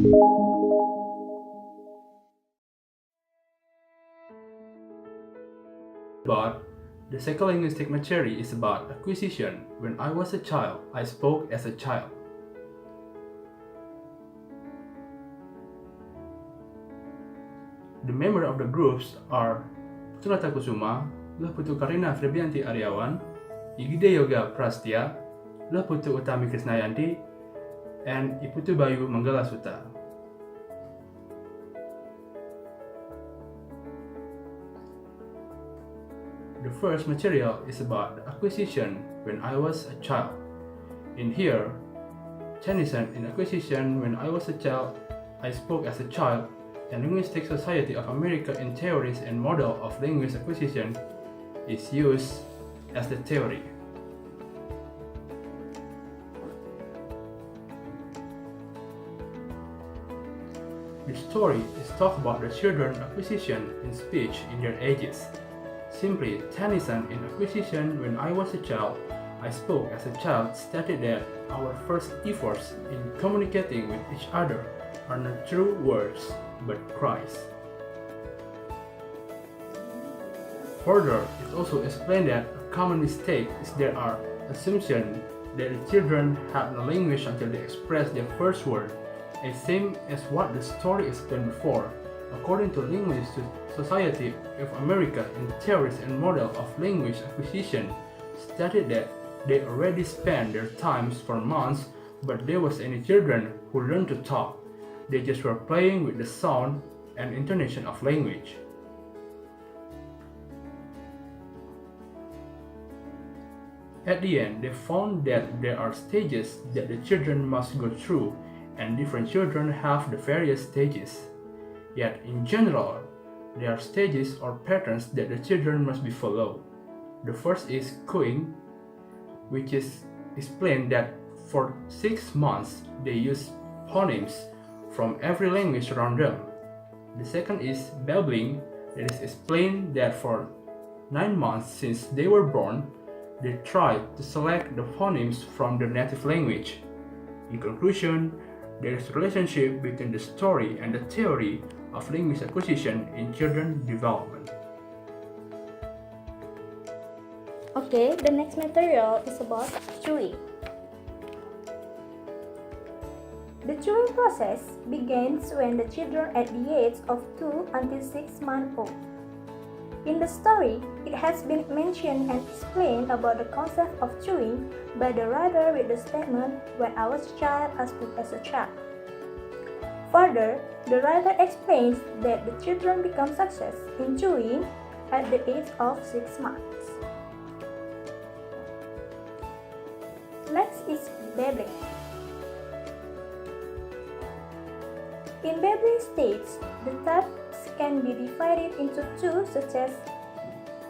But the psycholinguistic material is about acquisition. When I was a child, I spoke as a child. The members of the groups are Putranata Kusuma, Putu Karina Febrianti Aryawan, Igide Yoga Prastya, Putu Utami Krisnayanti, and Iputu Bayu Manggala Sutta. The first material is about the acquisition when I was a child. In here, Tennyson in Acquisition when I was a child, I spoke as a child, and Linguistic Society of America in Theories and Model of Language Acquisition is used as the theory. The story is talk about the children's acquisition in speech in their ages. Simply, Tennyson in Acquisition when I was a child, I spoke as a child stated that our first efforts in communicating with each other are not through words, but cries. Further, it also explained that a common mistake is there are assumptions that the children have no language until they express their first word, as same as what the story explained before. According to Linguistic Society of America in Theories and Model of Language Acquisition, stated that they already spent their times for months, but there was any children who learned to talk. They just were playing with the sound and intonation of language. At the end, they found that there are stages that the children must go through, and different children have the various stages. Yet, in general, there are stages or patterns that the children must be followed. The first is cooing, which is explained that for 6 months they use phonemes from every language around them. The second is babbling, that is explained that for 9 months since they were born, they try to select the phonemes from their native language. In conclusion, there is a relationship between the story and the theory of language acquisition in children development. Okay, the next material is about chewing. The chewing process begins when the children at the age of 2 until 6 months old. In the story, it has been mentioned and explained about the concept of chewing by the writer with the statement, "When I was a child, I spoke as a child." Further, the writer explains that the children become success in chewing at the age of 6 months. Next is babbling. In babbling states, the types can be divided into two, such as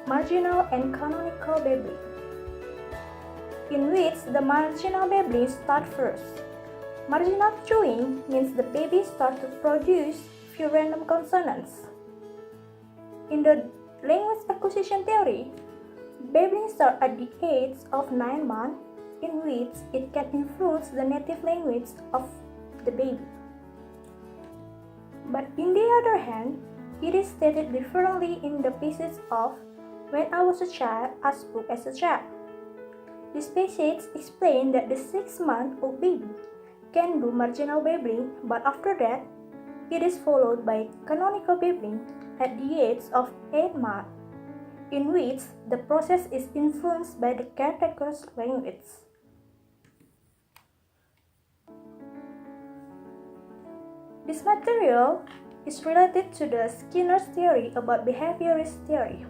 marginal and canonical babbling, in which the marginal babbling starts first. Marginal chewing means the baby starts to produce few random consonants. In the language acquisition theory, babbling starts at the age of 9 months, in which it can influence the native language of the baby. But in the other hand, it is stated differently in the passage of "When I was a child, I spoke as a child." This passage explains that the 6-month-old baby can do marginal babbling, but after that, it is followed by canonical babbling at the age of 8 months, in which the process is influenced by the caretaker's language. This material is related to the Skinner's theory about behaviorist theory.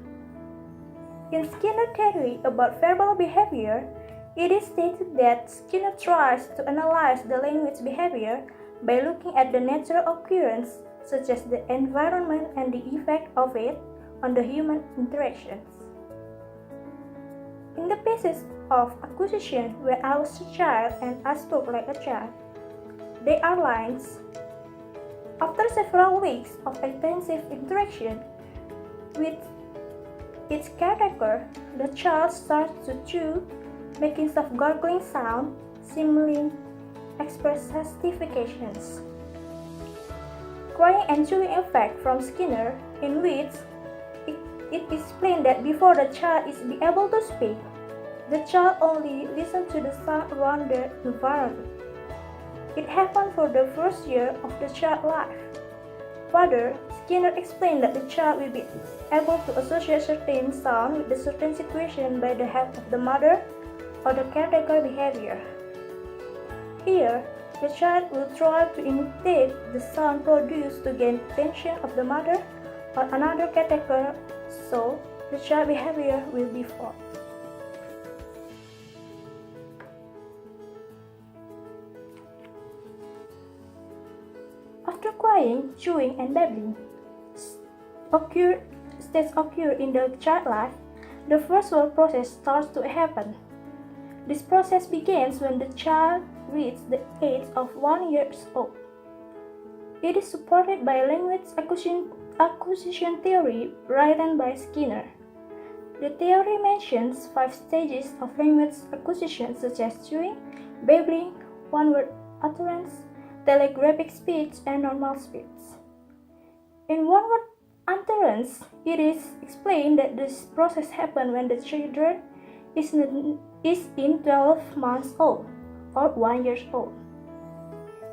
In Skinner's theory about verbal behavior, it is stated that Skinner tries to analyze the language behavior by looking at the natural occurrence, such as the environment and the effect of it on the human interactions. In the passage of acquisition, "When I was a child and I spoke like a child," there are lines. After several weeks of intensive interaction with its caretaker, the child starts to chew, making soft gargling sound, signaling expressifications. crying and chewing effect from Skinner, in which it explained that before the child is able to speak, the child only listens to the sound around their environment. It happened for the first year of the child's life. Further, Skinner explained that the child will be able to associate certain sound with a certain situation by the help of the mother or the caretaker behavior. Here, the child will try to imitate the sound produced to gain attention of the mother or another caretaker, so the child behavior will be formed. After crying, chewing, and babbling states occur in the child life, the first word process starts to happen. This process begins when the child reaches the age of 1 year old. It is supported by language acquisition theory written by Skinner. The theory mentions 5 stages of language acquisition such as chewing, babbling, one-word utterance, telegraphic speech, and normal speech. In one-word utterance, it is explained that this process happens when the child is in 12 months old or 1 year old.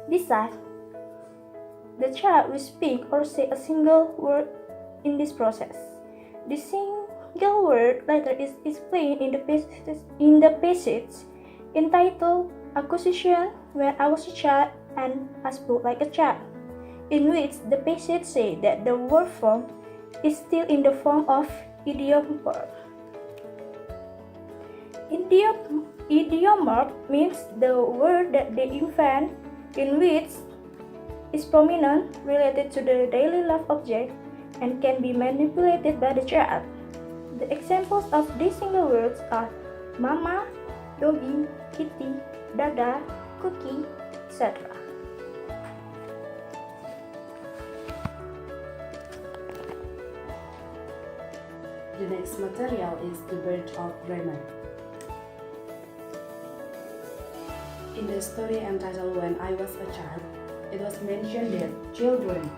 Besides, the child will speak or say a single word in this process. The single word later is explained in the passage entitled Acquisition When I Was a Child and I Spoke Like a Child, in which the passage says that the word form is still in the form of idiomorph. Idiomorph means the word that the infant in which is prominent, related to the daily life object, and can be manipulated by the child. The examples of these single words are mama, doggy, kitty, dada, cookie, etc. The next material is the birth of grammar. In the story entitled When I Was a Child, it was mentioned that children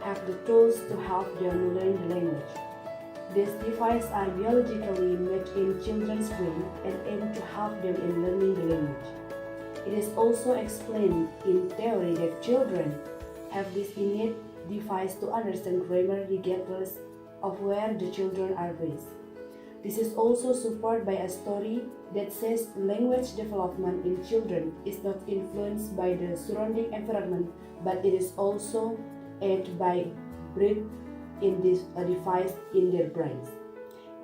have the tools to help them learn the language. These devices are biologically made in children's brain and aim to help them in learning the language. It is also explained in theory that children have this innate device to understand grammar regardless of where the children are raised. This is also supported by a story that says language development in children is not influenced by the surrounding environment, but it is also aided by built in this device in their brains.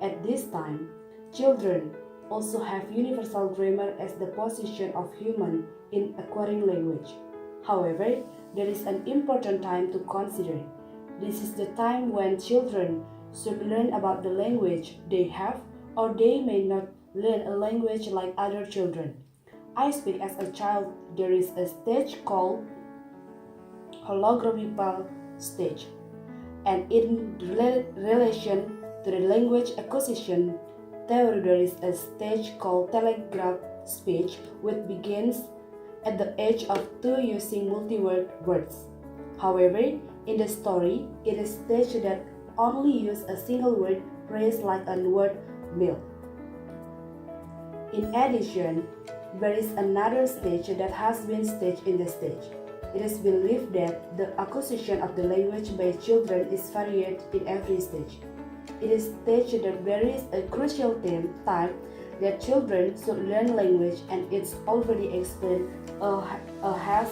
At this time, children also have universal grammar as the position of human in acquiring language. However, there is an important time to consider. This is the time when children should learn about the language they have, or they may not learn a language like other children. I speak as a child. There is a stage called holographical stage, and in relation to the language acquisition theory, there is a stage called telegraph speech, which begins at the age of 2 using multi-word words. However, in the story, it is staged that only use a single word phrase like a word milk. In addition, there is another stage that has been staged in the stage. It is believed that the acquisition of the language by children is varied in every stage. It is staged that there is a crucial time that children should learn language, and it's already explained has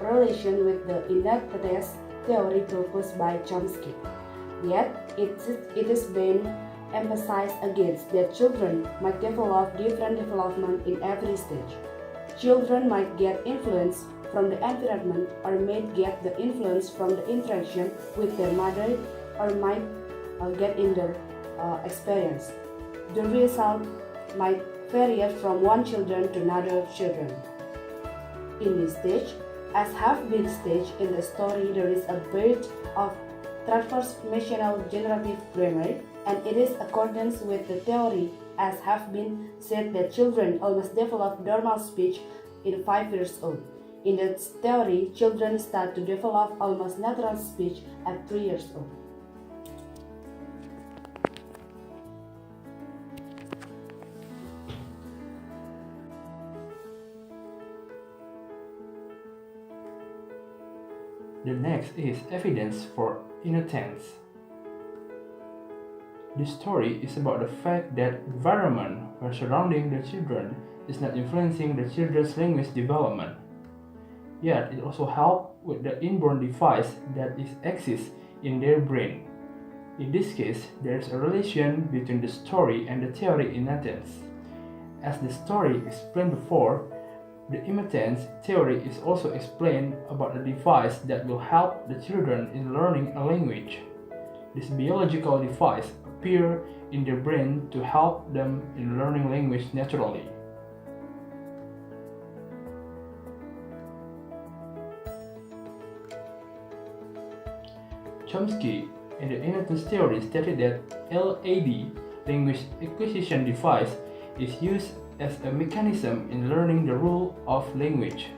relation with the innateness theory proposed by Chomsky. Yet, it is been emphasized against that children might develop different development in every stage. Children might get influence from the environment, or might get the influence from the interaction with their mother, or might get in their experience. The result might vary from one children to another children. In this stage, as have been staged in the story, there is a birth of transformational generative grammar, and it is accordance with the theory, as have been said, that children almost develop normal speech in 5 years old. In that theory, children start to develop almost natural speech at 3 years old. The next is evidence for innocence. This story is about the fact that environment where surrounding the children is not influencing the children's language development. Yet it also helps with the inborn device that exists in their brain. In this case, there is a relation between the story and the theory innocence. As the story explained before, the innocence theory is also explained about a device that will help the children in learning a language. This biological device appears in their brain to help them in learning language naturally. Chomsky in the innocence theory stated that LAD, language acquisition device, is used as a mechanism in learning the rule of language.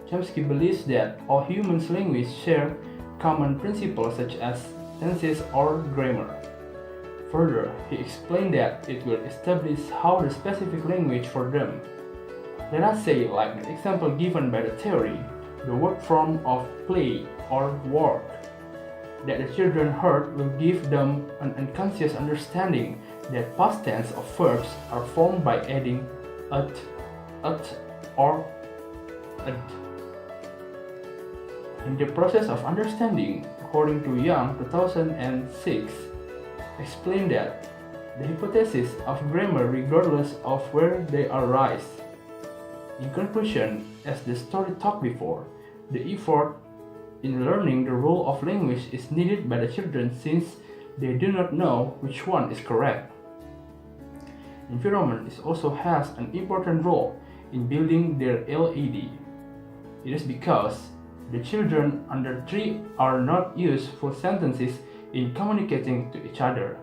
Chomsky believes that all humans' language share common principles such as tenses or grammar. Further, he explained that it will establish how the specific language for them. Let us say, like the example given by the theory, the word form of play or work that the children heard will give them an unconscious understanding that past tense of verbs are formed by adding at, or ed. In the process of understanding, according to Young 2006, explained that the hypothesis of grammar regardless of where they arise. In conclusion, as the story talked before, the effort in learning the rule of language is needed by the children since they do not know which one is correct. Environment also has an important role in building their LAD. It is because the children under 3 are not use full sentences in communicating to each other.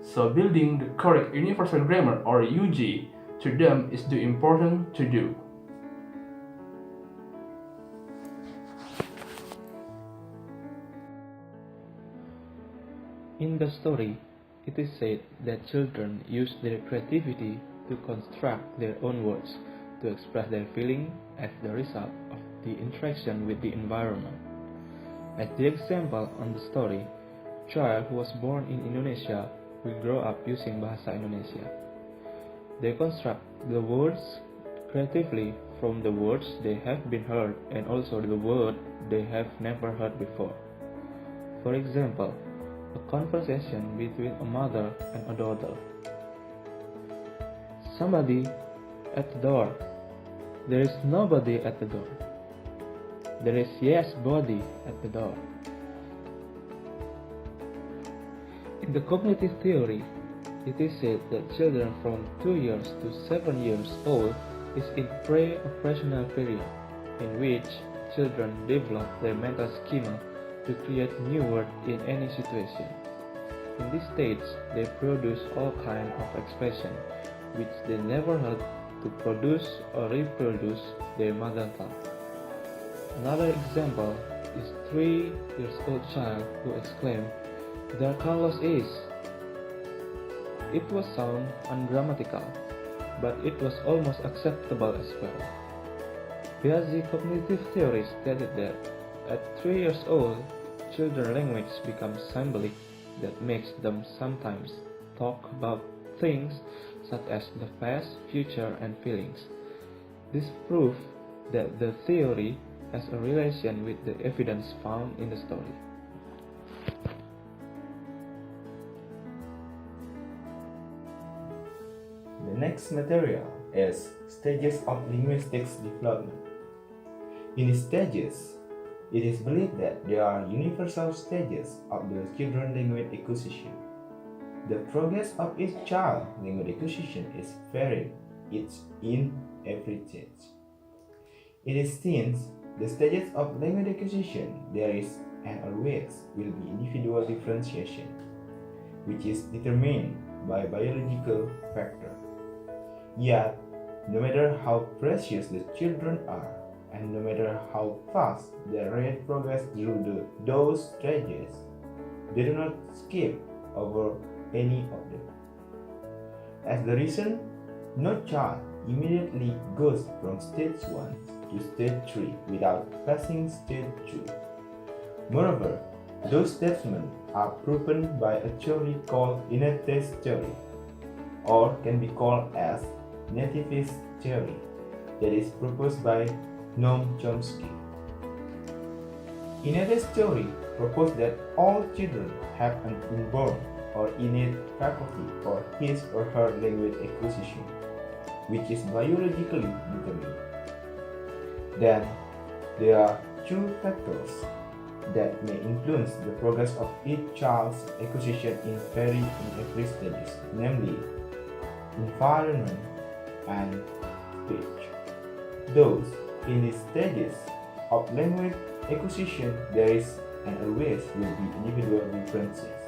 So building the correct universal grammar or UG to them is the important to do. In the story, it is said that children use their creativity to construct their own words to express their feeling as the result of the interaction with the environment. As the example on the story, a child who was born in Indonesia will grow up using Bahasa Indonesia. They construct the words creatively from the words they have been heard and also the word they have never heard before. For example, a conversation between a mother and a daughter. Somebody at the door. There is nobody at the door. There is yes body at the door. In the cognitive theory, it is said that children from 2 years to 7 years old is in pre-operational period, in which children develop their mental schema to create new words in any situation. In this stage, they produce all kinds of expression which they never heard to produce or reproduce their mother tongue. Another example is 3 years old child who exclaimed, "There Carlos is!" It was sound ungrammatical, but it was almost acceptable as well. Piaget's cognitive theory stated that at 3 years old, children's language becomes symbolic that makes them sometimes talk about things such as the past, future, and feelings. This proves that the theory has a relation with the evidence found in the story. The next material is stages of linguistics development. In these stages, it is believed that there are universal stages of the children's language acquisition. The progress of each child's language acquisition is varied in every stage. In these since the stages of language acquisition, there is and always will be individual differentiation, which is determined by biological factors. Yet, no matter how precious the children are, and no matter how fast their rate progress through those stages, they do not skip over any of them. As the reason, no child immediately goes from stage 1 to stage 3 without passing stage 2. Moreover, those statements are proven by a theory called innatist theory, or can be called as nativist theory, that is proposed by Noam Chomsky. Innatist theory proposes that all children have an inborn or innate faculty for his or her language acquisition, which is biologically determined. Then, there are two factors that may influence the progress of each child's acquisition in every stages, namely environment and speech. Those in these stages of language acquisition, there is and always will be individual differences.